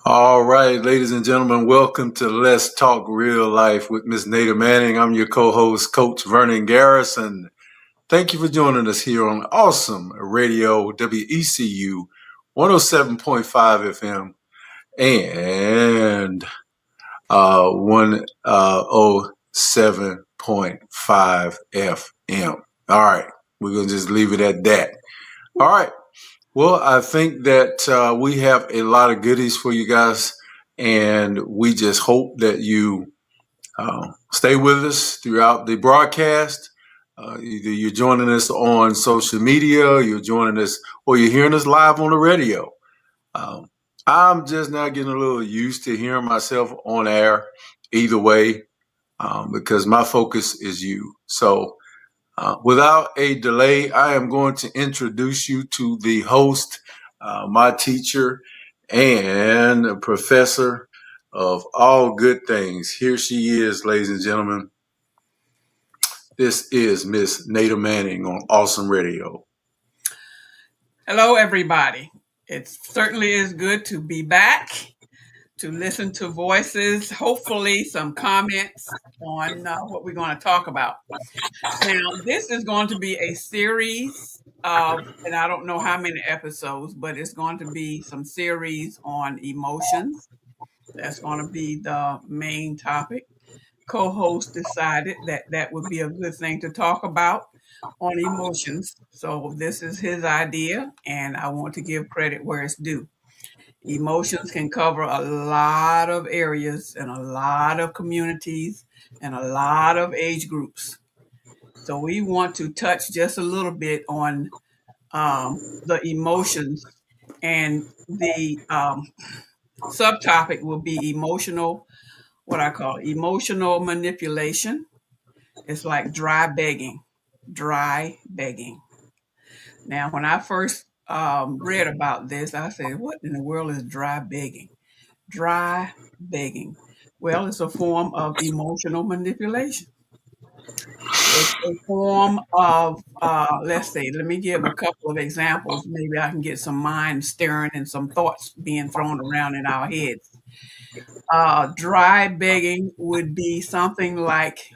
All right, ladies and gentlemen, welcome to Let's Talk Real Life with Miss Nada Manning. I'm your co-host, Coach Vernon Garrison. Thank you for joining us here on Awesome Radio, WECU 107.5 FM and 107.5 FM. All right, we're going to just leave it at that. All right. Well, I think that we have a lot of goodies for you guys, and we just hope that you stay with us throughout the broadcast. Either you're joining us on social media, you're joining us, or you're hearing us live on the radio. I'm just now getting a little used to hearing myself on air either way because my focus is you. So, without a delay, I am going to introduce you to the host, my teacher, and a professor of all good things. Here she is, ladies and gentlemen. This is Miss Nada Manning on Awesome Radio. Hello, everybody. It certainly is good to be back, to listen to voices, hopefully some comments on what we're going to talk about. Now, this is going to be a series of, and I don't know how many episodes, but it's going to be some series on emotions. That's going to be the main topic. Co-host decided that that would be a good thing to talk about on emotions. So this is his idea, and I want to give credit where it's due. Emotions can cover a lot of areas and a lot of communities and a lot of age groups. So we want to touch just a little bit on the emotions, and the subtopic will be emotional, what I call emotional manipulation. It's like dry begging. Dry begging. Now, when I first read about this, I said, what in the world is dry begging? Dry begging. Well, it's a form of emotional manipulation. It's a form of, let's see, let me give a couple of examples. Maybe I can get some mind stirring and some thoughts being thrown around in our heads. Dry begging would be something like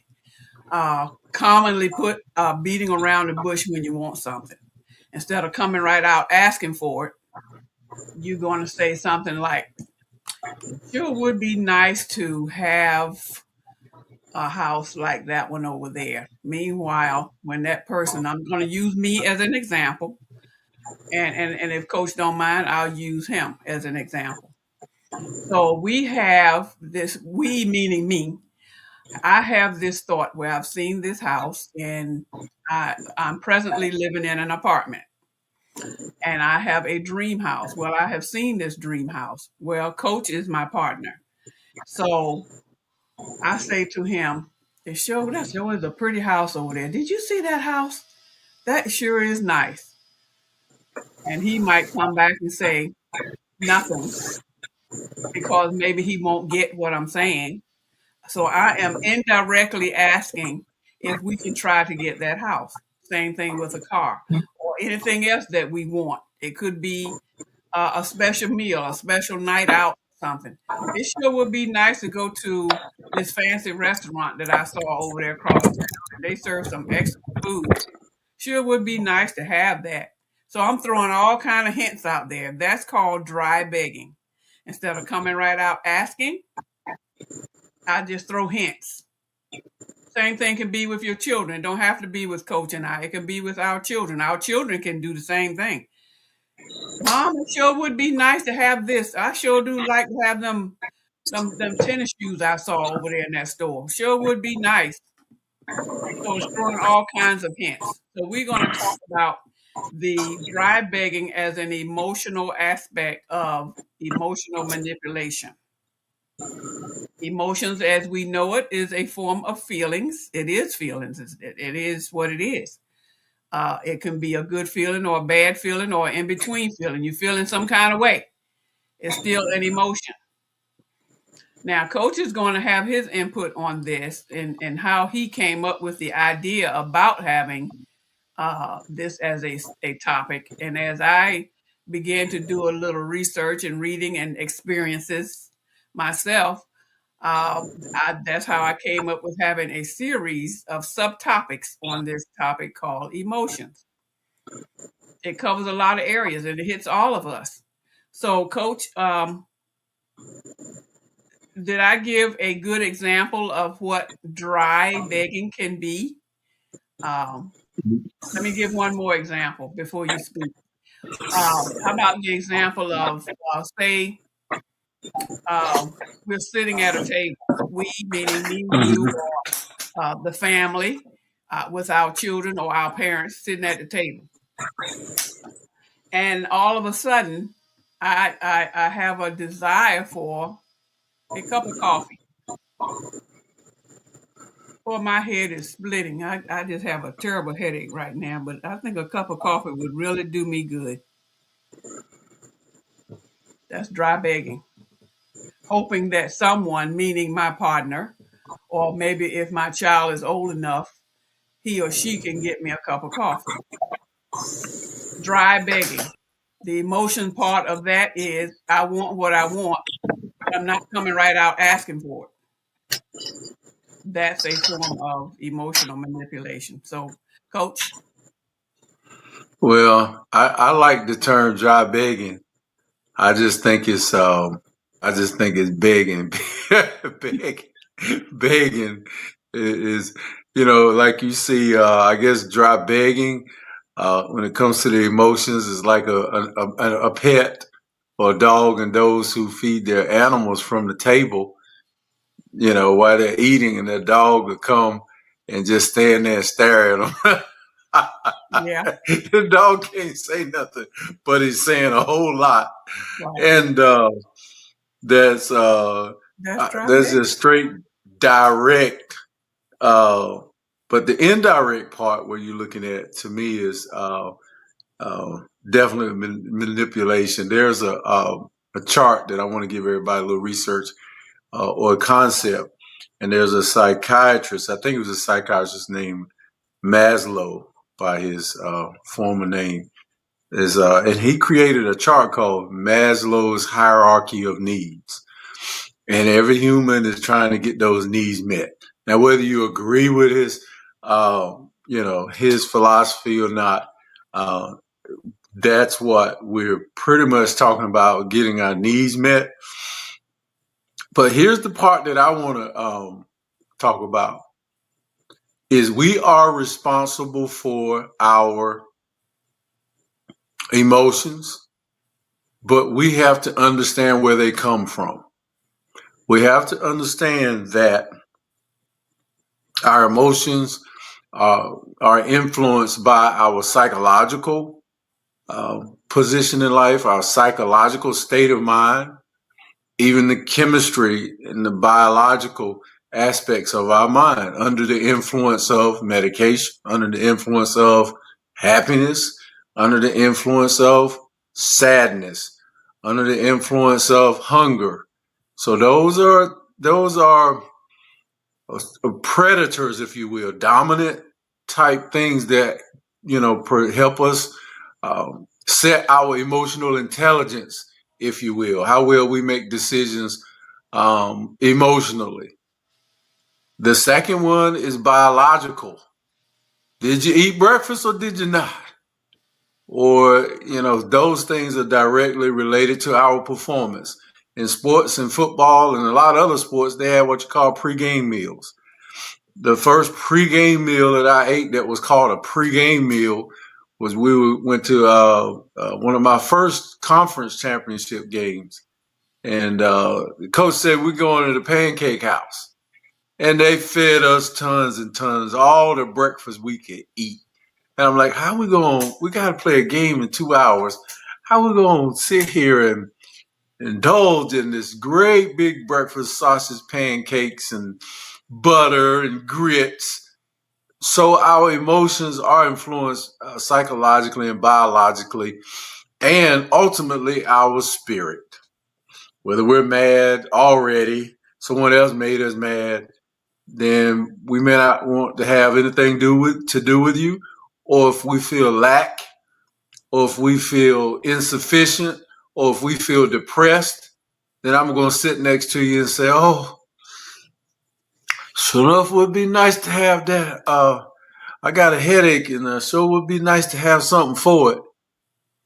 commonly put beating around the bush when you want something. Instead of coming right out asking for it, you're going to say something like, it sure would be nice to have a house like that one over there. Meanwhile, when that person, I'm going to use me as an example, and if Coach don't mind, I'll use him as an example. So we have this, we meaning me, I have this thought where I've seen this house and I'm presently living in an apartment and I have a dream house. Well, I have seen this dream house. Well, Coach is my partner. So I say to him, that sure is a pretty house over there. Did you see that house? That sure is nice. And he might come back and say nothing because maybe he won't get what I'm saying. So I am indirectly asking if we can try to get that house. Same thing with a car or anything else that we want. It could be a special meal, a special night out, something. It sure would be nice to go to this fancy restaurant that I saw over there across town. And they serve some excellent food. Sure would be nice to have that. So I'm throwing all kind of hints out there. That's called dry begging. Instead of coming right out asking, I just throw hints. Same thing can be with your children. It don't have to be with Coach and I. It can be with our children. Our children can do the same thing. Mom, it sure would be nice to have this. I sure do like to have them tennis shoes I saw over there in that store. Sure would be nice. So it's throwing all kinds of hints. So we're going to talk about the dry begging as an emotional aspect of emotional manipulation. Emotions, as we know it, is a form of feelings. It is feelings. It is what it is. It can be a good feeling or a bad feeling or in between feeling. You feel in some kind of way. It's still an emotion. Now, Coach is going to have his input on this and how he came up with the idea about having this as a topic. And as I began to do a little research and reading and experiences myself, that's how I came up with having a series of subtopics on this topic called emotions. It covers a lot of areas and it hits all of us. So, Coach, did I give a good example of what dry begging can be? Um, Let me give one more example before you speak. How about the example of, say, we're sitting at a table. We, meaning me, you, Mhm. or the family, with our children or our parents sitting at the table. And all of a sudden, I have a desire for a cup of coffee, or my head is splitting. I just have a terrible headache right now, but I think a cup of coffee would really do me good. That's dry begging, hoping that someone, meaning my partner, or maybe if my child is old enough, he or she can get me a cup of coffee. Dry begging. The emotion part of that is I want what I want, but I'm not coming right out asking for it. That's a form of emotional manipulation. So, Coach, Well, I like the term dry begging. I just think it's begging, begging, begging is, like you see, I guess dry begging, when it comes to the emotions is like a pet or a dog and those who feed their animals from the table, while they're eating and the dog will come and just stand there and stare at them. yeah, The dog can't say nothing, but he's saying a whole lot. right. And that's That's dry that's begging. just straight direct. Uh, but the indirect part, where you're looking at, to me, is uh, definitely manipulation. There's a chart that I want to give everybody a little research, or a concept, and there's a psychiatrist. I think it was a psychiatrist named Maslow by his former name. And he created a chart called Maslow's hierarchy of needs, and every human is trying to get those needs met. Now, whether you agree with his philosophy or not, uh, that's what we're pretty much talking about, getting our needs met. But here's the part that I want to talk about: is we are responsible for our emotions, but we have to understand where they come from. We have to understand that our emotions are influenced by our psychological position in life, our psychological state of mind, even the chemistry and the biological aspects of our mind, under the influence of medication, under the influence of happiness, under the influence of sadness, under the influence of hunger. So those are predators, if you will, dominant type things that help us set our emotional intelligence, if you will, how well we make decisions emotionally. The second one is biological. Did you eat breakfast or did you not? Or those things are directly related to our performance. In sports and football and a lot of other sports, they have what you call pregame meals. The first pregame meal that I ate that was called a pregame meal was we went to one of my first conference championship games, and the coach said we're going to the Pancake House, and they fed us tons and tons, all the breakfast we could eat. And I'm like, how we going? We got to play a game in 2 hours. How we going to sit here and indulge in this great big breakfast, sausage, pancakes, and butter and grits? So our emotions are influenced psychologically and biologically, and ultimately our spirit. Whether we're mad already, someone else made us mad, then we may not want to have anything to do with you, or if we feel lack, or if we feel insufficient, or if we feel depressed, then I'm going to sit next to you and say, oh, sure enough, would be nice to have that. I got a headache, and sure would be nice to have something for it.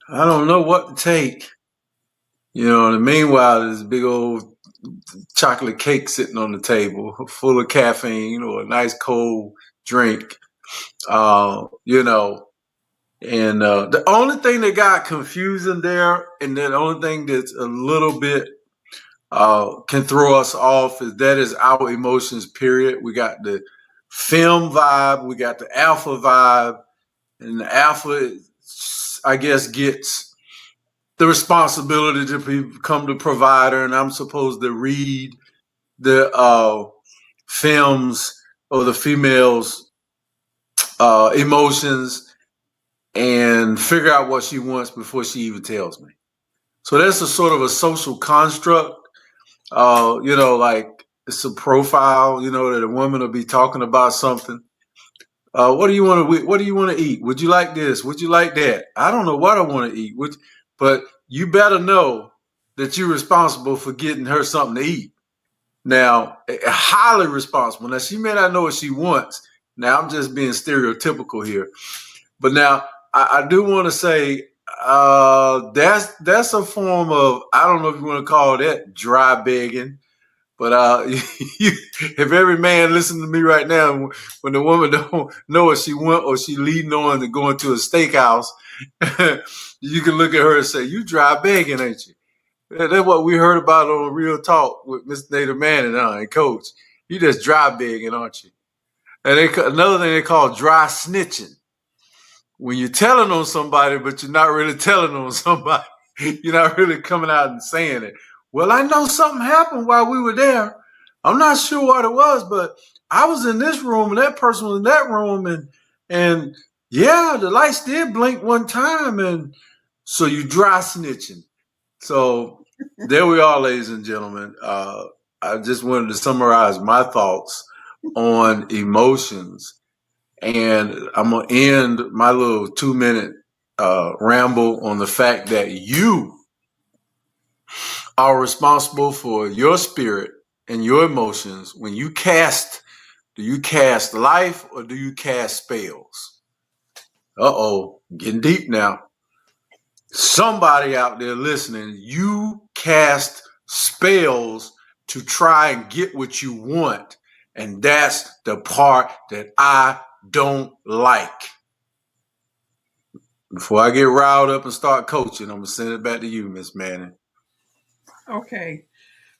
I don't know what to take. And meanwhile, there's a big old chocolate cake sitting on the table full of caffeine or a nice cold drink. And the only thing that got confusing there, and the only thing that's a little bit can throw us off, is our emotions, period. We got the film vibe, we got the alpha vibe, and the alpha, I guess, gets the responsibility to become the provider, and I'm supposed to read the films or the female's emotions and figure out what she wants before she even tells me. So that's a sort of a social construct. Like it's a profile. That a woman will be talking about something. What do you want to? What do you want to eat? Would you like this? Would you like that? I don't know what I want to eat. But you better know that you're responsible for getting her something to eat. Now, highly responsible. Now, she may not know what she wants. Now, I'm just being stereotypical here. But now, I do want to say that's a form of, I don't know if you want to call that dry begging. But if every man listen to me right now, when the woman don't know what she want or she leading on to going to a steakhouse, you can look at her and say, you dry begging, ain't you? That's what we heard about on Real Talk with Mr. Native Manning and Coach. You just dry begging, aren't you? And another thing they call dry snitching. When you're telling on somebody, but you're not really telling on somebody. You're not really coming out and saying it. Well, I know something happened while we were there. I'm not sure what it was, but I was in this room and that person was in that room, and yeah, the lights did blink one time, and so you dry snitching. So there we are, ladies and gentlemen. I just wanted to summarize my thoughts on emotions, and I'm gonna end my little 2-minute ramble on the fact that you are responsible for your spirit and your emotions. When you cast, do you cast life or do you cast spells? Getting deep now. Somebody out there listening, you cast spells to try and get what you want. And that's the part that I don't like. Before I get riled up and start coaching, I'm going to send it back to you, Miss Manning. Okay.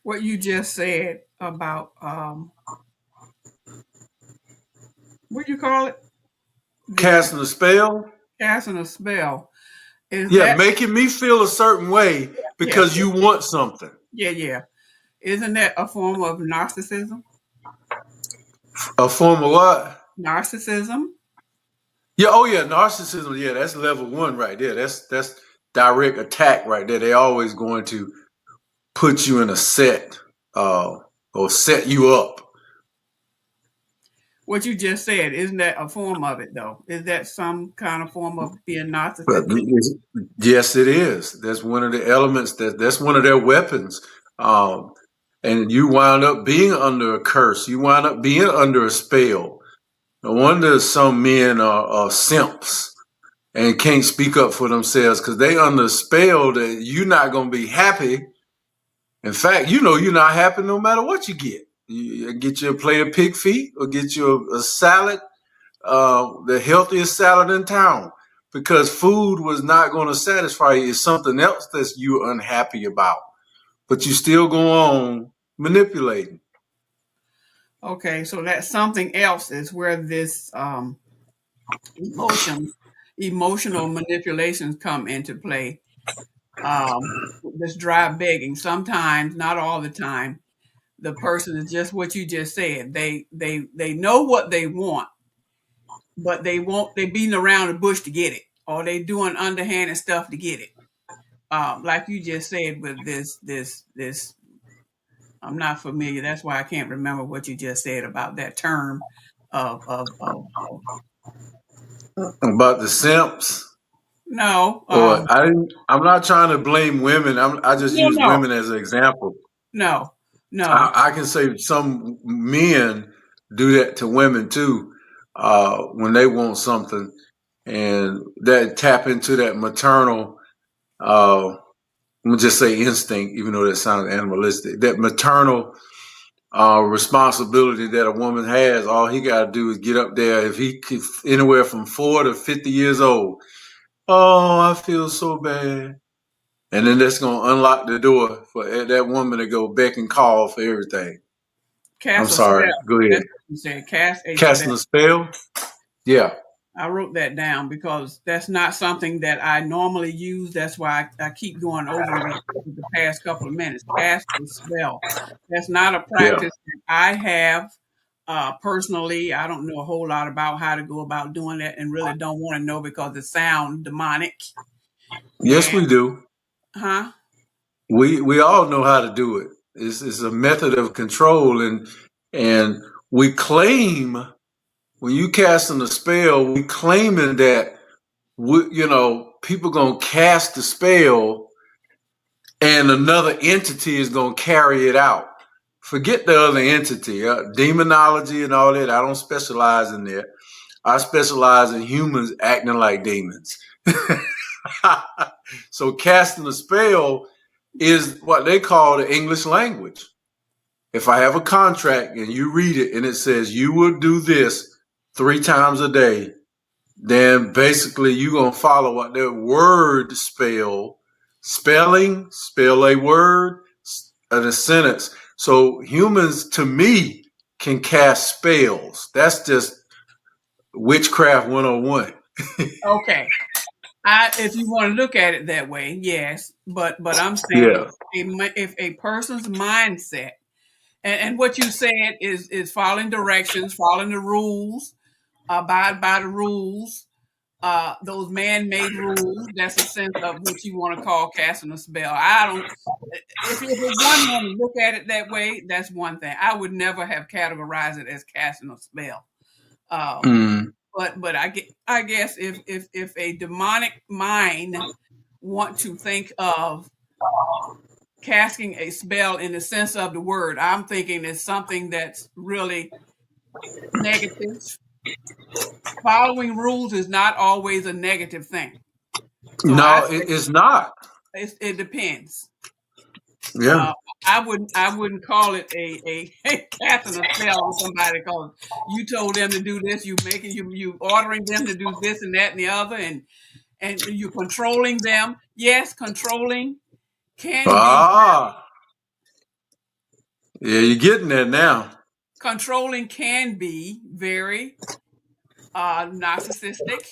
What you just said about, what do you call it? Casting a spell? Casting a spell. Making me feel a certain way because you want something. Yeah. Isn't that a form of narcissism? A form of what? Narcissism. Yeah, narcissism. Yeah, that's level 1 right there. That's direct attack right there. They're always going to put you in a set or set you up. What you just said, isn't that a form of it, though? Is that some kind of form of being narcissistic? Yes, it is. That's one of the elements. That's one of their weapons. And you wind up being under a curse. You wind up being under a spell. No wonder some men are simps and can't speak up for themselves because they under a spell that you're not going to be happy. In fact, you're not happy no matter what you get. You get you a plate of pig feet or get you a salad, the healthiest salad in town, because food was not going to satisfy you. It's something else that you're unhappy about, but you still go on manipulating. Okay, so that something else is where this emotional manipulations come into play. This dry begging. Sometimes, not all the time, the person is just what you just said. They know what they want, but they beating around the bush to get it, or they doing underhanded stuff to get it. Like you just said with this. I'm not familiar. That's why I can't remember what you just said about that term of about the simps. No, Or I'm not trying to blame women. I just no, use no, women as an example. no, no. I can say some men do that to women too, when they want something, and that tap into that maternal. Let me just say instinct, even though that sounds animalistic. That maternal responsibility that a woman has. All he got to do is get up there. If he could, anywhere from 4 to 50 years old. Oh, I feel so bad. And then that's going to unlock the door for that woman to go beck and call for everything. I'm Cast a sorry. spell. Go ahead. That's what you said. Cast a spell. Casting a spell? Yeah. I wrote that down because that's not something that I normally use. That's why I keep going over it for the past couple of minutes. Cast a spell. That's not a Yeah. practice that I have personally. I don't know a whole lot about how to go about doing that, and really don't want to know because it sounds demonic. Yes, And we do. huh? We all know how to do it. It's a method of control, and we claim when you casting a spell, we claiming that people gonna cast the spell and another entity is gonna carry it out. Forget the other entity, demonology and all that. I don't specialize in that. I specialize in humans acting like demons. So casting a spell is what they call the English language. If I have a contract and you read it and it says you will do this 3 times a day, then basically you're going to follow what their word spelling, spell a word and a sentence. So humans, to me, can cast spells. That's just witchcraft 101. Okay. If you want to look at it that way, yes. But I'm saying Yeah. if a person's mindset and what you said is following directions, following the rules, abide by the rules, those man-made rules. That's a sense of what you want to call casting a spell. I don't. If one want to look at it that way, that's one thing. I would never have categorized it as casting a spell. Um, Mm. but I guess if a demonic mind want to think of casting a spell in the sense of the word, I'm thinking it's something that's really negative. Following rules is not always a negative thing. So I No, say it's not. it depends. Yeah. I wouldn't call it a casting a spell on somebody because you told them to do this, you ordering them to do this and that and the other, and you're controlling them. Yes, controlling can be Ah, yeah, you're getting there now. very narcissistic.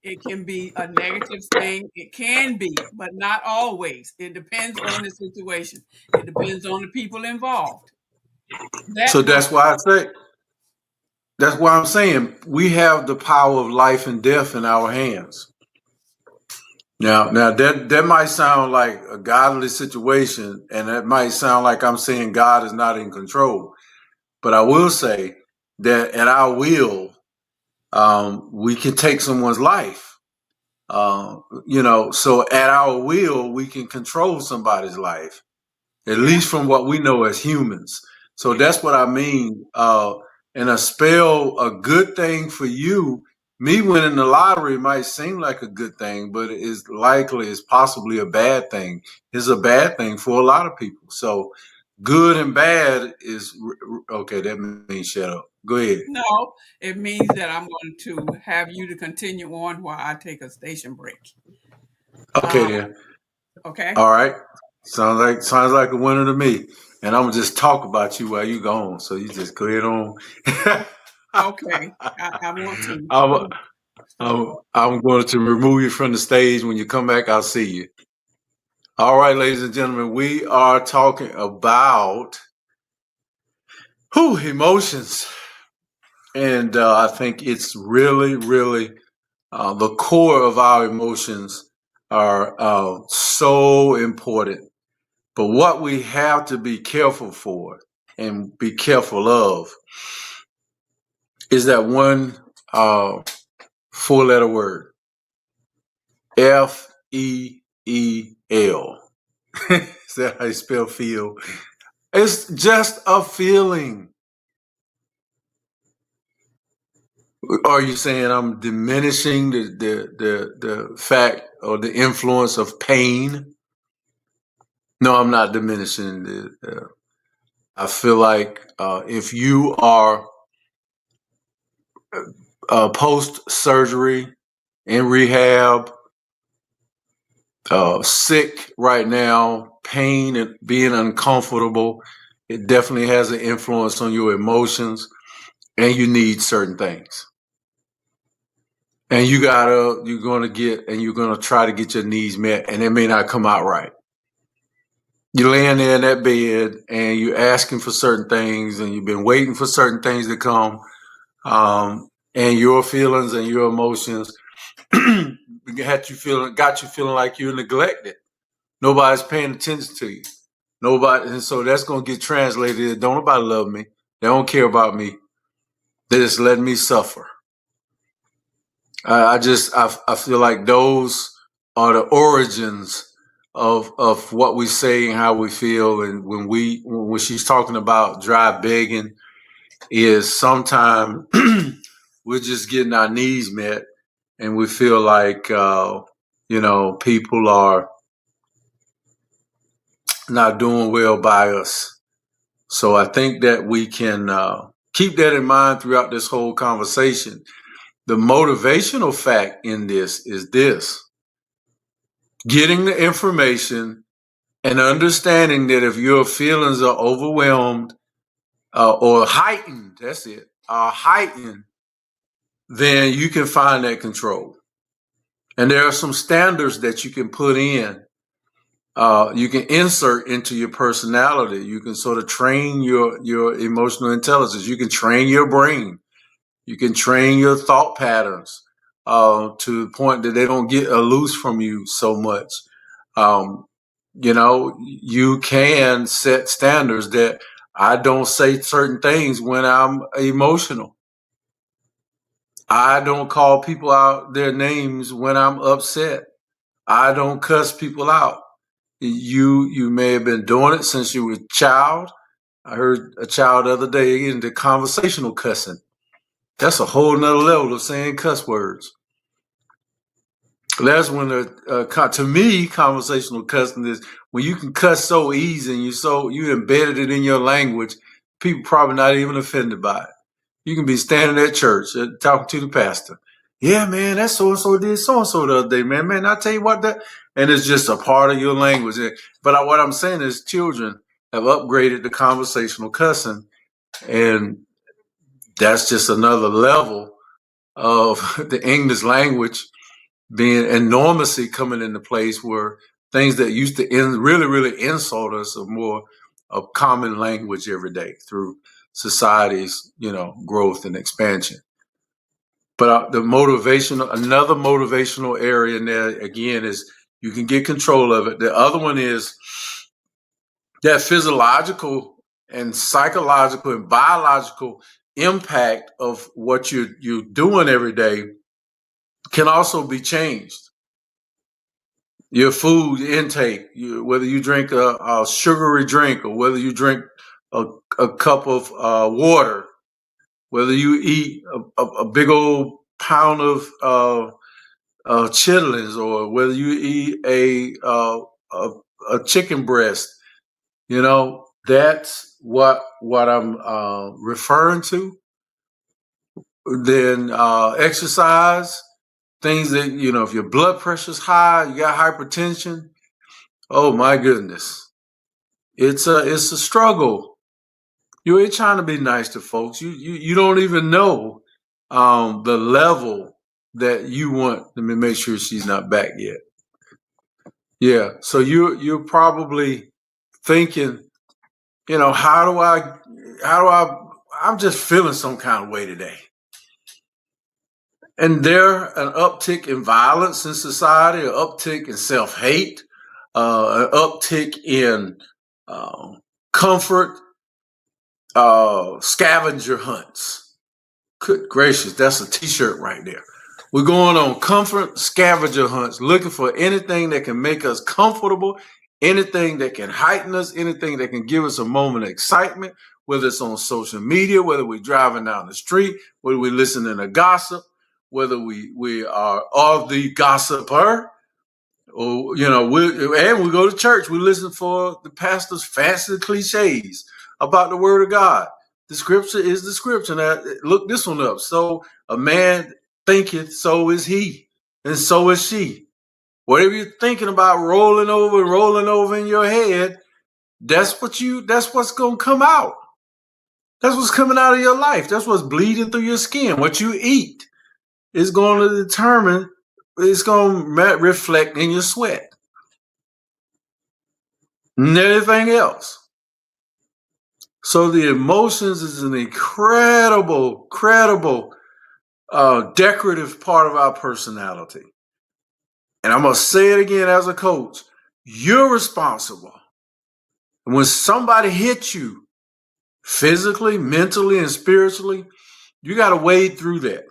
It can be a negative thing. It can be, but not always. It depends on the situation. It depends on the people involved. So That part. that's why I'm saying we have the power of life and death in our hands. Now that might sound like a godly situation, and that might sound like I'm saying God is not in control. But I will say that at our will, we can take someone's life. So at our will, we can control somebody's life, at Yeah. least from what we know as humans. So that's what I mean. And a spell, a good thing for you, me winning the lottery might seem like a good thing, but it's possibly a bad thing. It's a bad thing for a lot of people. So good and bad is okay. That means shut up. Go ahead. No, it means that I'm going to have you to continue on while I take a station break. Okay Uh, then. okay. All right. Sounds like a winner to me. And I'm gonna just talk about you while you go on. So you just go ahead on. Okay. I want to. I'm, So, I'm, so I'm going to remove you from the stage. When you come back, I'll see you. All right, ladies and gentlemen, we are talking about emotions. And I think it's really, really the core of our emotions are so important. But what we have to be careful for and be careful of is that one 4-letter word, Is that how you spell feel? It's just a feeling. Are you saying I'm diminishing the fact or the influence of pain? No, I'm not diminishing I feel like if you are post surgery in rehab, sick right now, pain and being uncomfortable, it definitely has an influence on your emotions, and you need certain things. And you're gonna try to get your needs met, and it may not come out right. You're laying there in that bed and you're asking for certain things, and you've been waiting for certain things to come. And your feelings and your emotions got you feeling like you're neglected. Nobody's paying attention to you. And so that's gonna get translated. Don't nobody love me. They don't care about me. They just letting me suffer. I feel like those are the origins of what we say and how we feel. And when she's talking about dry begging, is sometimes we're just getting our needs met, and we feel like people are not doing well by us. So I think that we can keep that in mind throughout this whole conversation. The motivational fact in this is this: getting the information and understanding that if your feelings are overwhelmed or heightened, then you can find that control. And there are some standards that you can put in. You can insert into your personality. You can sort of train your emotional intelligence. You can train your brain. You can train your thought patterns to the point that they don't get loose from you so much. You can set standards that I don't say certain things when I'm emotional. I don't call people out their names when I'm upset. I don't cuss people out. You may have been doing it since you were a child. I heard a child the other day into conversational cussing. That's a whole nother level of saying cuss words. That's when to me, conversational cussing is when you can cuss so easy and you embedded it in your language, people probably not even offended by it. You can be standing at church talking to the pastor. Yeah, man, that so-and-so did so-and-so the other day, man. Man, I tell you what, and it's just a part of your language. But what I'm saying is children have upgraded to conversational cussing, and that's just another level of the English language being enormously coming into place where things that used to really, really insult us are more of common language every day through society's, growth and expansion. But another motivational area in there again is you can get control of it. The other one is that physiological and psychological and biological impact of what you're doing every day can also be changed. Your food intake, whether you drink a sugary drink or whether you drink a cup of water, whether you eat a big old pound of chitlins, or whether you eat a chicken breast, that's what I'm referring to. Then exercise, things that if your blood pressure's high, you got hypertension. Oh my goodness, it's a struggle. You ain't trying to be nice to folks. You don't even know the level that you want. Let me make sure she's not back yet. Yeah, so you're probably thinking, I'm just feeling some kind of way today. And there an uptick in violence in society, an uptick in self-hate, an uptick in comfort, scavenger hunts. Good gracious, that's a t-shirt right there. We're going on comfort scavenger hunts, looking for anything that can make us comfortable, anything that can heighten us, anything that can give us a moment of excitement, whether it's on social media, whether we're driving down the street, whether we're listening to gossip, whether we are the gossiper, or, we go to church. We listen for the pastor's fancy cliches about the word of God. The scripture is the scripture. Now, look this one up. So a man thinketh, so is he, and so is she. Whatever you're thinking about rolling over in your head, that's what's going to come out. That's what's coming out of your life. That's what's bleeding through your skin. What you eat is going to determine, it's going to reflect in your sweat and everything else. So the emotions is an incredible decorative part of our personality. And I'm going to say it again as a coach. You're responsible. And when somebody hits you physically, mentally, and spiritually, you got to wade through that.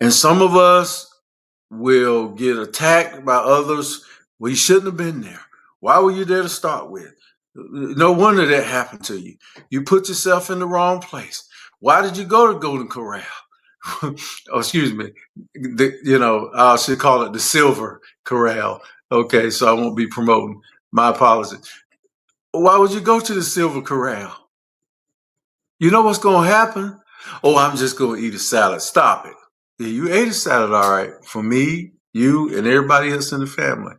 And some of us will get attacked by others. Well, you shouldn't have been there. Why were you there to start with? No wonder that happened to you. You put yourself in the wrong place. Why did you go to Golden Corral? Oh, excuse me. I should call it the Silver Corral. Okay, so I won't be promoting. My apologies. Why would you go to the Silver Corral? You know what's going to happen? Oh, I'm just going to eat a salad. Stop it. Yeah, you ate a salad, all right. For me, you, and everybody else in the family.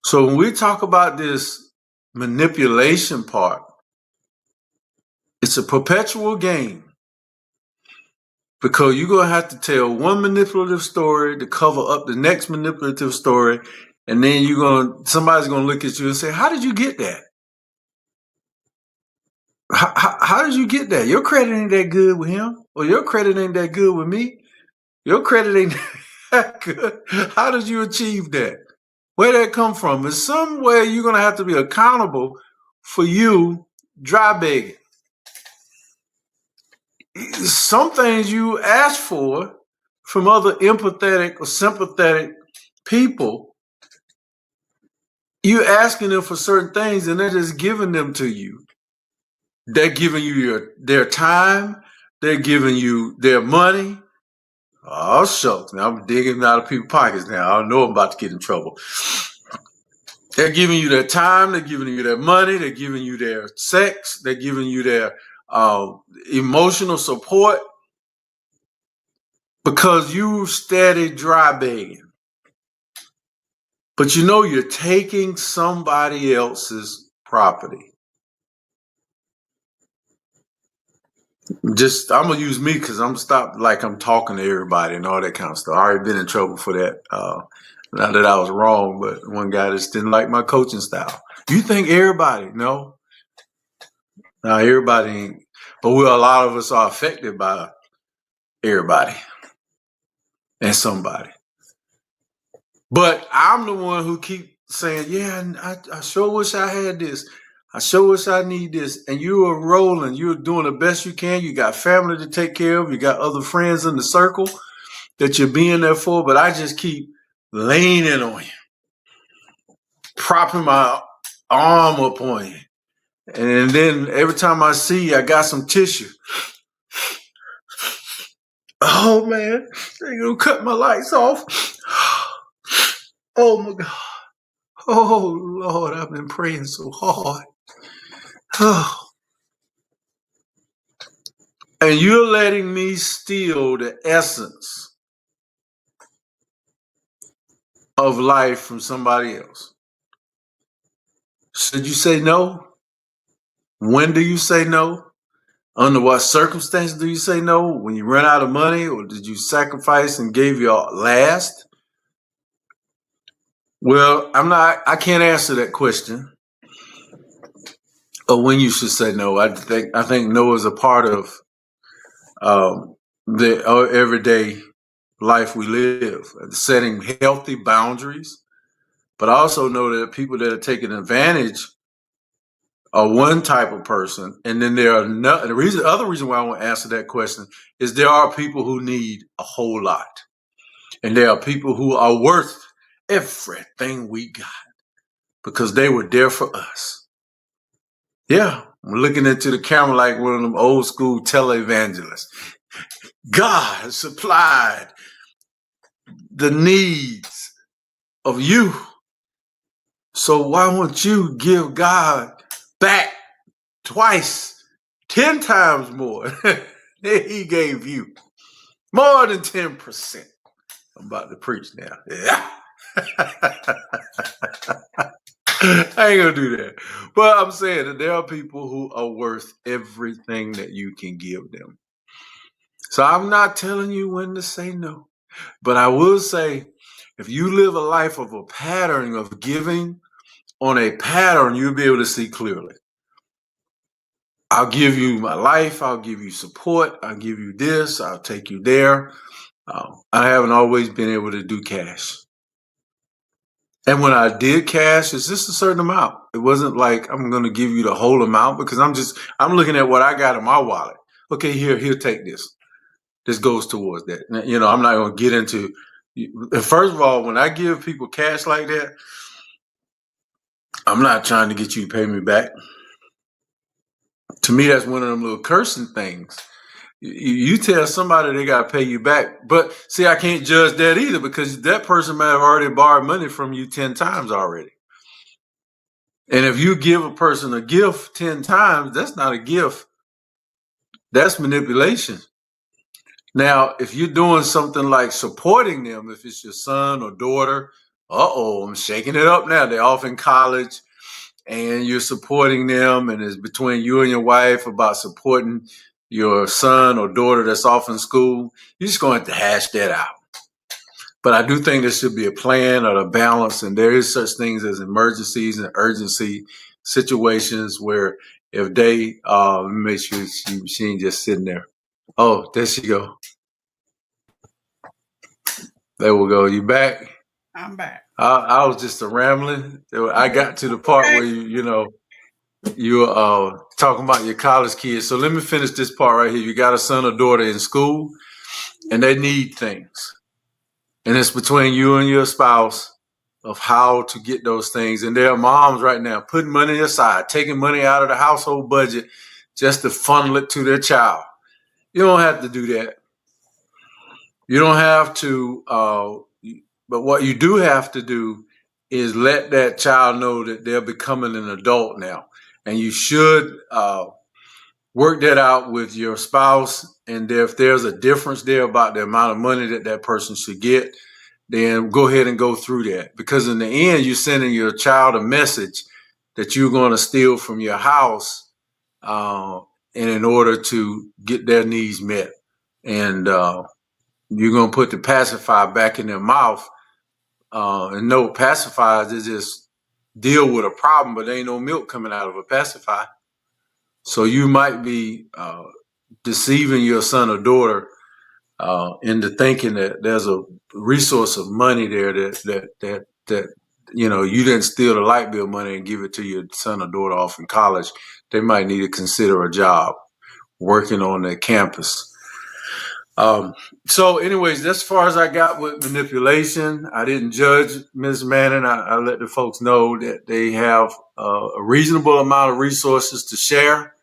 So when we talk about this manipulation part, it's a perpetual game. Because you're going to have to tell one manipulative story to cover up the next manipulative story. And then somebody's going to look at you and say, how did you get that? How did you get that? Your credit ain't that good with him. Or your credit ain't that good with me. Your credit ain't that good. How did you achieve that? Where did that come from? In some way, you're going to have to be accountable for you dry begging. Some things you ask for from other empathetic or sympathetic people, you're asking them for certain things and they're just giving them to you. They're giving you their time. They're giving you their money. Oh, shucks. Now I'm digging out of people's pockets now. I know I'm about to get in trouble. They're giving you their time. They're giving you their money. They're giving you their sex. They're giving you their emotional support. Because you steady dry begging. But you're taking somebody else's property. I'm going to use me because I'm stopped like I'm talking to everybody and all that kind of stuff. I already been in trouble for that. Not that I was wrong, but one guy just didn't like my coaching style. You think everybody? No. Now, everybody ain't. But a lot of us are affected by everybody and somebody. But I'm the one who keep saying, yeah, I sure wish I had this. I sure wish I need this. And you are rolling. You're doing the best you can. You got family to take care of. You got other friends in the circle that you're being there for. But I just keep leaning on you, propping my arm up on you. And then every time I see you, I got some tissue. Oh, man, they're going to cut my lights off. Oh, my God. Oh, Lord, I've been praying so hard. Oh. And you're letting me steal the essence of life from somebody else. Should you say no? When do you say no? Under what circumstances do you say no? When you run out of money, or did you sacrifice and gave your last? Well, I can't answer that question. Or when you should say no. I think no is a part of the everyday life we live, setting healthy boundaries. But I also know that people that are taking advantage one type of person, and then there are the other reason why I want to answer that question is there are people who need a whole lot, and there are people who are worth everything we got because they were there for us. Yeah, I'm looking into the camera like one of them old school televangelists. God supplied the needs of you. So why won't you give God back twice, 10 times more than he gave you? More than 10%. I'm about to preach now. Yeah. I ain't gonna do that. But I'm saying that there are people who are worth everything that you can give them. So I'm not telling you when to say no. But I will say, if you live a life of a pattern of giving on a pattern, you'll be able to see clearly. I'll give you my life. I'll give you support. I'll give you this. I'll take you there. I haven't always been able to do cash. And when I did cash, it's just a certain amount. It wasn't like I'm going to give you the whole amount because I'm looking at what I got in my wallet. Okay, here, take this. This goes towards that. I'm not going to get into. First of all, when I give people cash like that, I'm not trying to get you to pay me back. To me, that's one of them little cursing things. You tell somebody they got to pay you back. But see, I can't judge that either because that person might have already borrowed money from you 10 times already. And if you give a person a gift 10 times, that's not a gift. That's manipulation. Now, if you're doing something like supporting them, if it's your son or daughter, I'm shaking it up now. They're off in college and you're supporting them, and it's between you and your wife about supporting your son or daughter that's off in school. You're just going to have to hash that out. But I do think there should be a plan or a balance, and there is such things as emergencies and urgency situations where if they let me make sure she ain't just sitting there. Oh, there she go. There we go. You back? I'm back. I was just rambling. I got to the part where you were talking about your college kids. So let me finish this part right here. You got a son or daughter in school, and they need things. And it's between you and your spouse of how to get those things. And there are moms right now putting money aside, taking money out of the household budget just to funnel it to their child. You don't have to do that. You don't have to, but what you do have to do is let that child know that they're becoming an adult now. And you should work that out with your spouse. And if there's a difference there about the amount of money that person should get, then go ahead and go through that. Because in the end, you're sending your child a message that you're going to steal from your house and in order to get their needs met. And you're going to put the pacifier back in their mouth. And no, pacifiers is just deal with a problem, but there ain't no milk coming out of a pacifier. So you might be deceiving your son or daughter into thinking that there's a resource of money there that you didn't steal the light bill money and give it to your son or daughter off in college. They might need to consider a job working on their campus. So anyways, as far as I got with manipulation, I didn't judge Ms. Manning. I let the folks know that they have a reasonable amount of resources to share,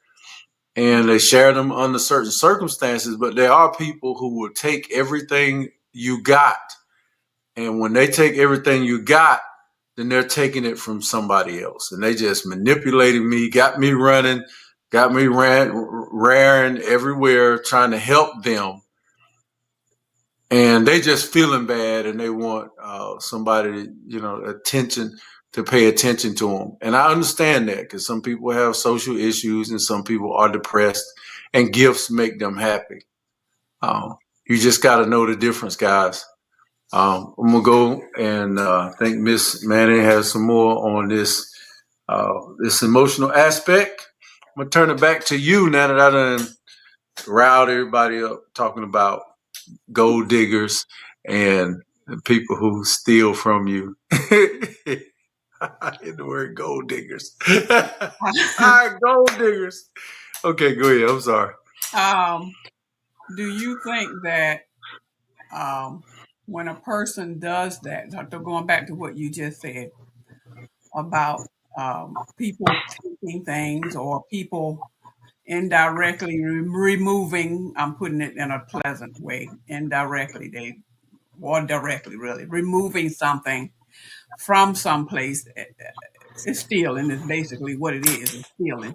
and they share them under certain circumstances. But there are people who will take everything you got, and when they take everything you got, then they're taking it from somebody else, and they just manipulated me, got me running, got me raring everywhere, trying to help them. And they just feeling bad, and they want somebody, attention to pay attention to them. And I understand that because some people have social issues and some people are depressed, and gifts make them happy. You just got to know the difference, guys. I'm gonna go and I think Miss Manning has some more on this emotional aspect. I'm gonna turn it back to you now that I done riled everybody up talking about gold diggers and people who steal from you. I hit the word gold diggers. All right, gold diggers. Okay, go ahead. I'm sorry. Do you think that when a person does that, going back to what you just said about people taking things or people indirectly removing, I'm putting it in a pleasant way, indirectly, or directly really, removing something from someplace is stealing, is basically what it is stealing.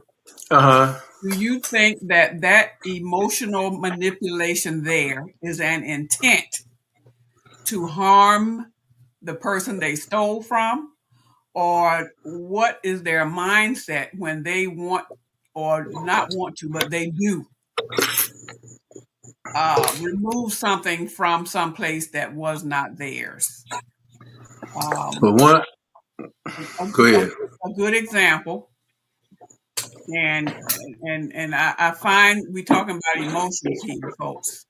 Uh huh. Do you think that that emotional manipulation there is an intent to harm the person they stole from? Or what is their mindset when they want or not want to, but they do remove something from some place that was not theirs? But Um, one, a, go a, ahead. a good example, and I find we talking about emotions here, folks.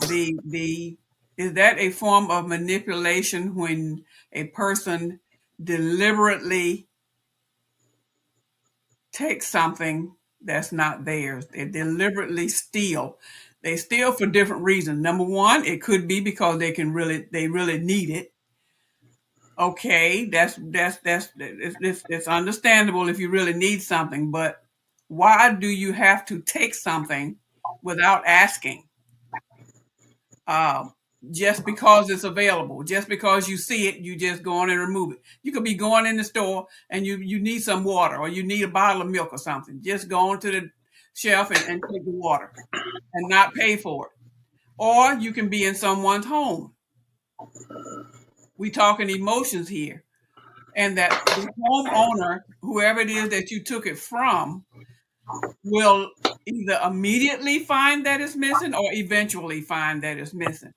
The is that a form of manipulation when a person deliberately take something that's not theirs? They deliberately steal. They steal for different reasons. Number one, it could be because they really need it. Okay, it's understandable if you really need something, but why do you have to take something without asking? Um, just because it's available, just because you see it, you just go on and remove it. You could be going in the store and you need some water or you need a bottle of milk or something. Just go onto the shelf and take the water and not pay for it. Or you can be in someone's home. We talking emotions here. And that the homeowner, whoever it is that you took it from, will either immediately find that it's missing or eventually find that it's missing.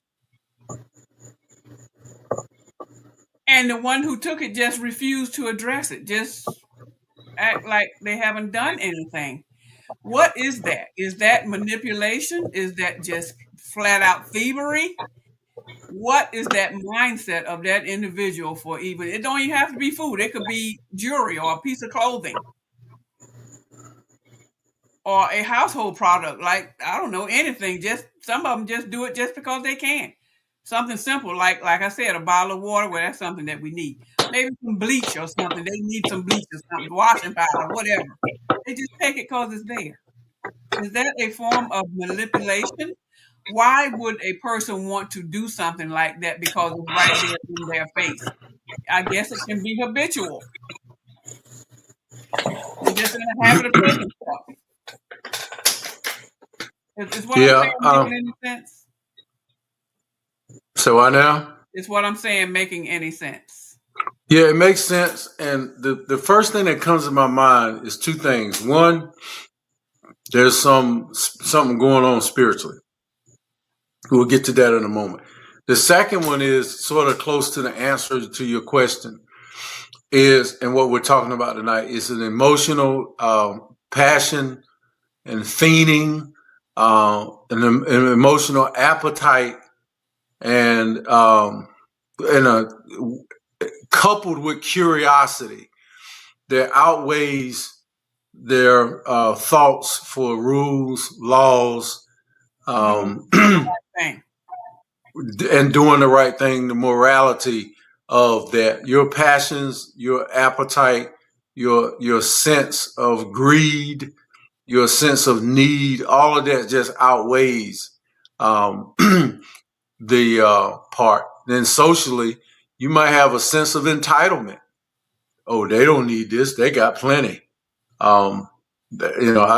And the one who took it just refused to address it, just act like they haven't done anything. What is that? Is that manipulation? Is that just flat out thievery? What is that mindset of that individual for even? It don't even have to be food. It could be jewelry or a piece of clothing or a household product. Like, I don't know, anything. Just some of them just do it just because they can. Something simple, like I said, a bottle of water. Well, that's something that we need. Maybe some bleach or something. They need some bleach or something, washing powder, whatever. They just take it because it's there. Is that a form of manipulation? Why would a person want to do something like that because it's right there in their face? I guess it can be habitual. They're just in a habit of taking stuff. Is what I'm Yeah. saying making any sense? So I now. Is what I'm saying making any sense? Yeah, it makes sense. And the first thing that comes to my mind is two things. One, there's something going on spiritually. We'll get to that in a moment. The second one is sort of close to the answer to your question. And what we're talking about tonight is an emotional passion and fiending, an emotional appetite, and coupled with curiosity that outweighs their thoughts for rules, laws, Thing. and doing the right thing, the morality of that, your passions, your appetite, your sense of greed, your sense of need, all of that just outweighs the part. Then socially, you might have a sense of entitlement. Oh, they don't need this; they got plenty. I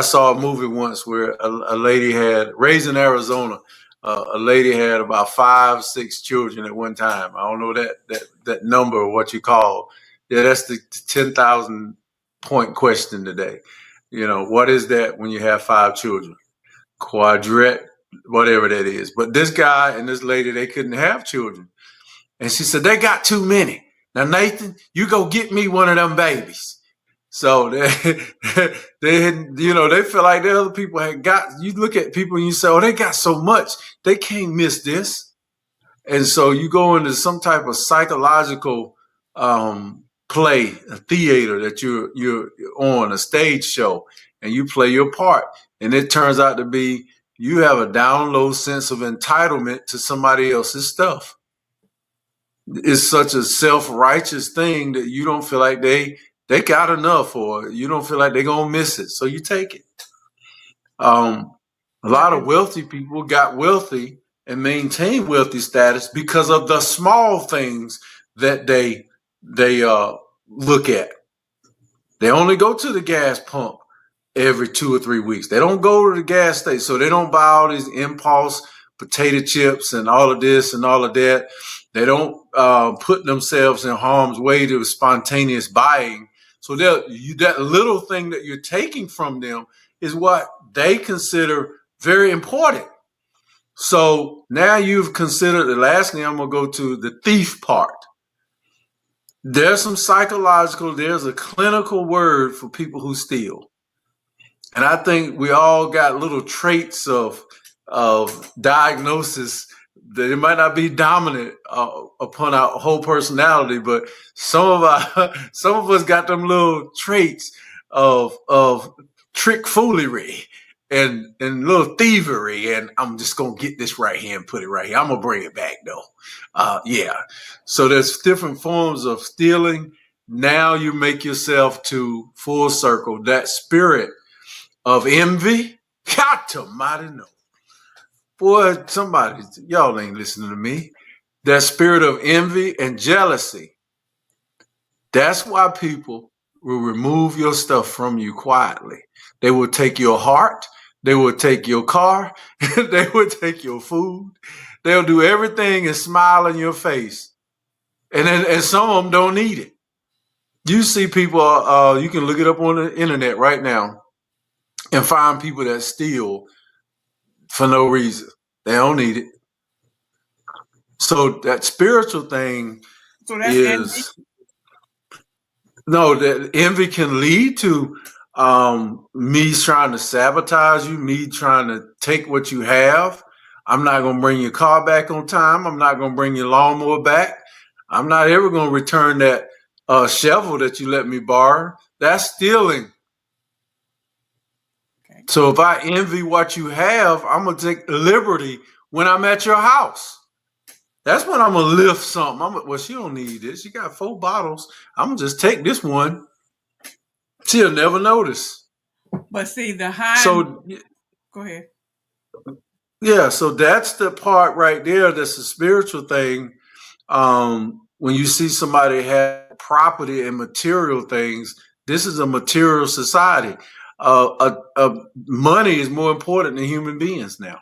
saw a movie once where a lady had raised in Arizona. A lady had about 5, 6 children at one time. I don't know that number or what you call. Yeah, that's the 10,000 point question today. What is that when you have 5 children? Quadret, whatever that is. But this guy and this lady, they couldn't have children, and she said they got too many. Now, Nathan, you go get me one of them babies. So they they feel like the other people had got. You look at people and you say, "Oh, they got so much, they can't miss this." And so you go into some type of psychological play, a theater that you're on, a stage show, and you play your part, and it turns out to be you have a down low sense of entitlement to somebody else's stuff. It's such a self-righteous thing that you don't feel like they got enough, or you don't feel like they're gonna miss it, so you take it. A lot of wealthy people got wealthy and maintain wealthy status because of the small things that they look at. They only go to the gas pump every 2 or 3 weeks. They don't go to the gas station, so they don't buy all these impulse potato chips and all of this and all of that. They don't put themselves in harm's way to spontaneous buying. So that little thing that you're taking from them is what they consider very important. So now you've considered, the last thing I'm going to go to, the thief part. There's some psychological, there's a clinical word for people who steal. And I think we all got little traits of diagnosis that it might not be dominant upon our whole personality, but some of us got them little traits of trick foolery and little thievery, and I'm just gonna get this right here and put it right here. I'm gonna bring it back though. Yeah. So there's different forms of stealing. Now you make yourself to full circle that spirit of envy. God almighty no. Boy, somebody, y'all ain't listening to me. That spirit of envy and jealousy. That's why people will remove your stuff from you quietly. They will take your heart. They will take your car. They will take your food. They'll do everything and smile in your face. And some of them don't need it. You see people, you can look it up on the internet right now and find people that steal for no reason. They don't need it. So that spiritual thing is no, that envy can lead to me trying to sabotage you, me trying to take what you have. I'm not going to bring your car back on time. I'm not going to bring your lawnmower back. I'm not ever going to return that shovel that you let me borrow. That's stealing. Okay. So if I envy what you have, I'm going to take liberty when I'm at your house. That's when I'm going to lift something. Well, she don't need this. She got 4 bottles. I'm going to just take this one. She'll never notice. But see, the high... So, go ahead. Yeah, so that's the part right there that's a spiritual thing. When you see somebody have property and material things, this is a material society. Money is more important than human beings now.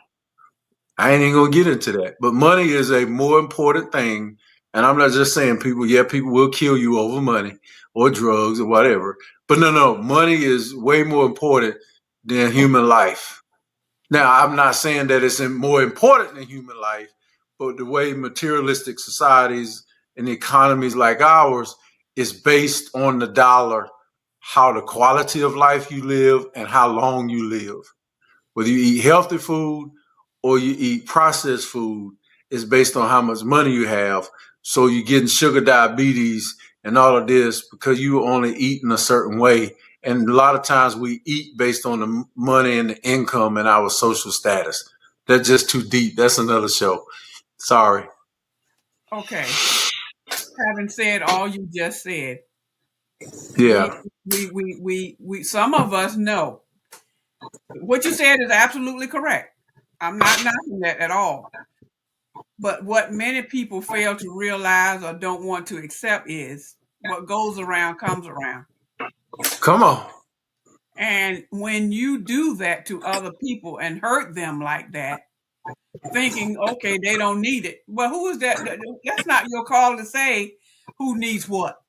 I ain't even gonna get into that, but money is a more important thing. And I'm not just saying people will kill you over money or drugs or whatever. But no, money is way more important than human life. Now, I'm not saying that it's more important than human life, but the way materialistic societies and economies like ours is based on the dollar, how the quality of life you live and how long you live. Whether you eat healthy food or you eat processed food, is based on how much money you have. So you're getting sugar diabetes and all of this because you only eat in a certain way. And a lot of times we eat based on the money and the income and our social status. That's just too deep. That's another show. Sorry. Okay. Having said all you just said. Yeah. We some of us know. What you said is absolutely correct. I'm not knocking that at all. But what many people fail to realize or don't want to accept is what goes around comes around. Come on. And when you do that to other people and hurt them like that, thinking, okay, they don't need it. Well, who is that? That's not your call to say who needs what.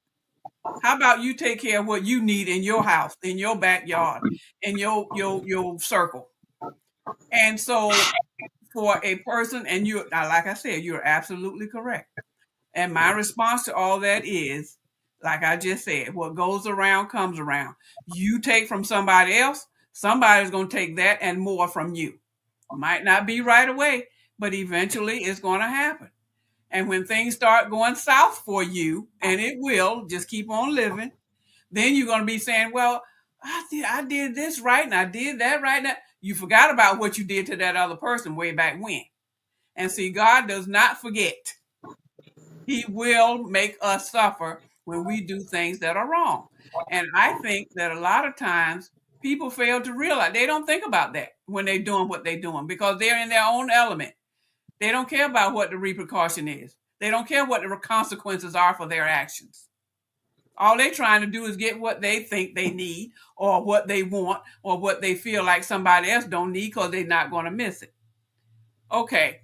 How about you take care of what you need in your house, in your backyard, in your circle? And so for a person, and you, like I said, you're absolutely correct. And my response to all that is, like I just said, what goes around comes around. You take from somebody else, somebody's going to take that and more from you. Might not be right away, but eventually it's going to happen. And when things start going south for you, and it will, just keep on living, then you're going to be saying, well, I did this right and I did that right. Now you forgot about what you did to that other person way back when. And see, God does not forget. He will make us suffer when we do things that are wrong. And I think that a lot of times people fail to realize, they don't think about that when they're doing what they're doing because they're in their own element. They don't care about what the repercussion is. They don't care what the consequences are for their actions. All they're trying to do is get what they think they need or what they want or what they feel like somebody else don't need because they're not going to miss it. Okay,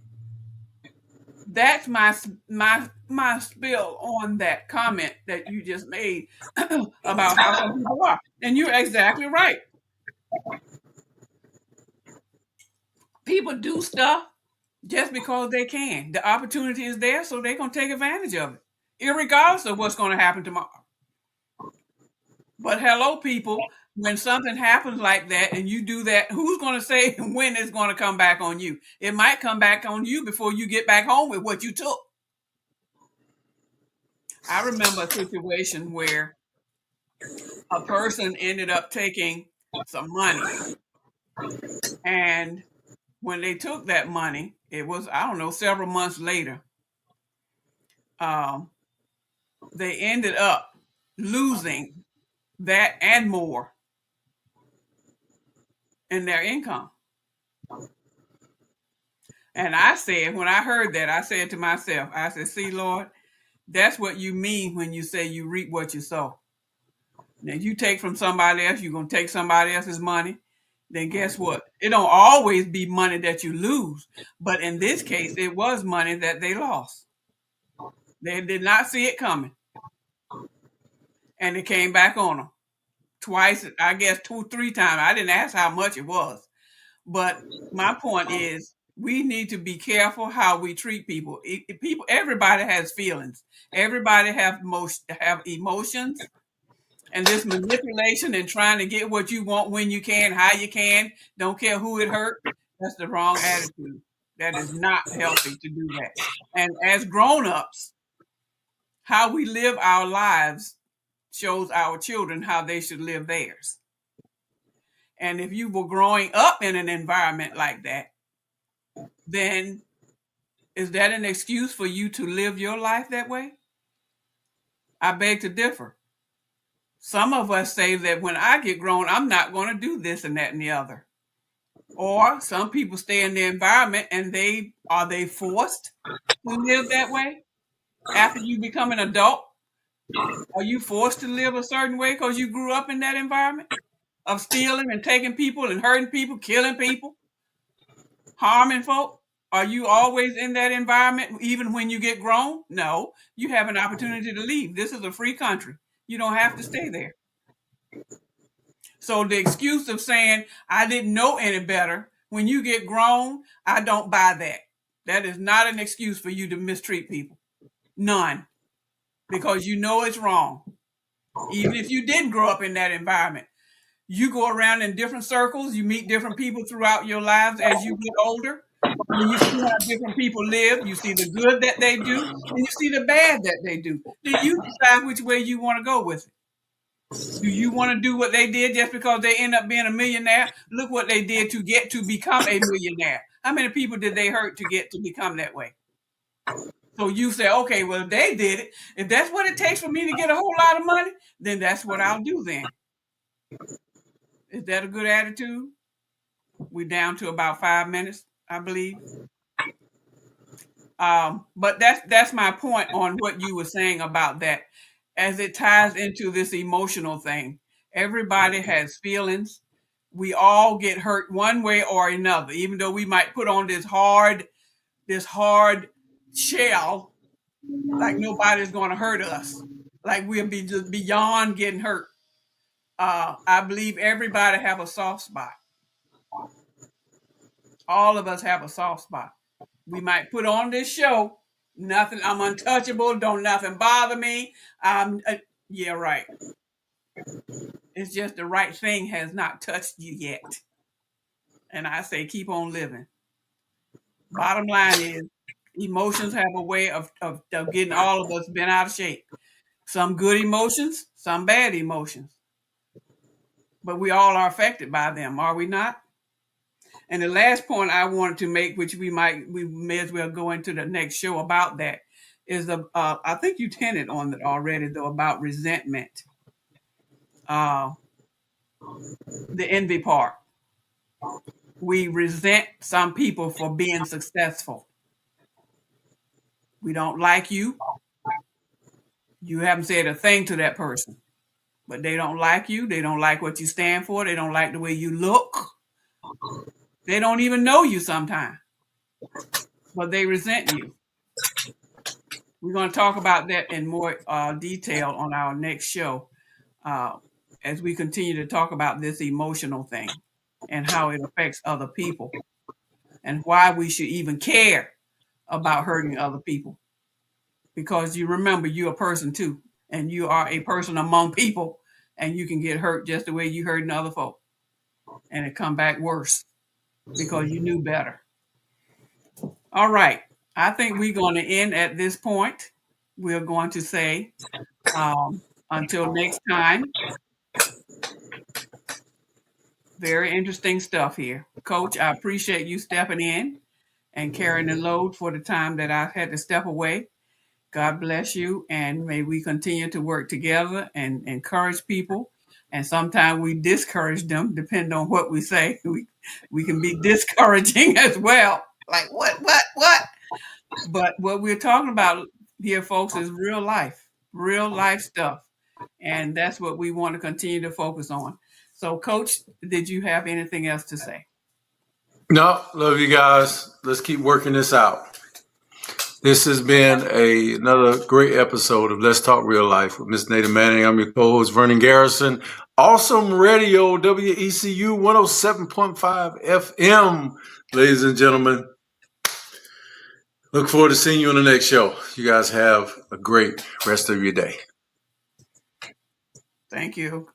that's my spill on that comment that you just made about how some people are. And you're exactly right. People do stuff just because they can. The opportunity is there, so they're going to take advantage of it, irregardless of what's going to happen tomorrow. But hello, people, when something happens like that and you do that, who's going to say when it's going to come back on you? It might come back on you before you get back home with what you took. I remember a situation where a person ended up taking some money. And when they took that money, it was, I don't know, several months later, they ended up losing that and more in their income. And I said, when I heard that, I said to myself, I said, see, Lord, that's what you mean when you say you reap what you sow. Now, you take from somebody else, you're going to take somebody else's money. Then guess what? It don't always be money that you lose. But in this case, it was money that they lost. They did not see it coming. And it came back on them twice, I guess 2-3 times. I didn't ask how much it was. But my point is, we need to be careful how we treat people. People, everybody has feelings. Everybody have emotions. And this manipulation and trying to get what you want when you can, how you can, don't care who it hurt, that's the wrong attitude. That is not healthy to do that. And as grown-ups, how we live our lives shows our children how they should live theirs. And if you were growing up in an environment like that, then is that an excuse for you to live your life that way? I beg to differ. Some of us say that when I get grown, I'm not going to do this and that and the other. Or some people stay in the environment and they forced to live that way after you become an adult? Are you forced to live a certain way because you grew up in that environment of stealing and taking people and hurting people, killing people, harming folk? Are you always in that environment even when you get grown? No, you have an opportunity to leave. This is a free country. You don't have to stay there. So the excuse of saying, I didn't know any better, when you get grown, I don't buy that. That is not an excuse for you to mistreat people. None. Because you know it's wrong. Even if you didn't grow up in that environment. You go around in different circles, you meet different people throughout your lives as you get older. And you see how different people live. You see the good that they do, and you see the bad that they do. Then you decide which way you want to go with it. Do you want to do what they did just because they end up being a millionaire? Look what they did to get to become a millionaire. How many people did they hurt to get to become that way? So you say, okay, well, they did it. If that's what it takes for me to get a whole lot of money, then that's what I'll do then. Is that a good attitude? We're down to about 5 minutes, I believe. But that's my point on what you were saying about that, as it ties into this emotional thing. Everybody has feelings. We all get hurt one way or another, even though we might put on this hard shell, like nobody's going to hurt us, like we'll be just beyond getting hurt. I believe everybody have a soft spot. All of us have a soft spot. We might put on this show, nothing, I'm untouchable, don't nothing bother me. Yeah, right. It's just the right thing has not touched you yet. And I say, keep on living. Bottom line is, Emotions have a way of getting all of us bent out of shape. Some good emotions, some bad emotions. But we all are affected by them, are we not? And the last point I wanted to make, which we may as well go into the next show about that, is I think you hinted on it already though, about resentment, the envy part. We resent some people for being successful. We don't like you. You haven't said a thing to that person, but they don't like you. They don't like what you stand for. They don't like the way you look. They don't even know you sometimes, but they resent you. We're going to talk about that in more detail on our next show as we continue to talk about this emotional thing and how it affects other people and why we should even care about hurting other people. Because you remember, you're a person too, and you are a person among people, and you can get hurt just the way you hurting other folk, and it come back worse because you knew better. All right. I think we're going to end at this point. We're going to say until next time. Very interesting stuff here. Coach, I appreciate you stepping in and carrying the load for the time that I had to step away. God bless you, and may we continue to work together and encourage people. And sometimes we discourage them, depending on what we say. We can be discouraging as well. Like, what? But what we're talking about here, folks, is real life stuff. And that's what we want to continue to focus on. So, Coach, did you have anything else to say? No, love you guys. Let's keep working this out. This has been another great episode of Let's Talk Real Life with Miss Nada Manning. I'm your co-host, Vernon Garrison. Awesome Radio, WECU 107.5 FM. Ladies and gentlemen, look forward to seeing you on the next show. You guys have a great rest of your day. Thank you.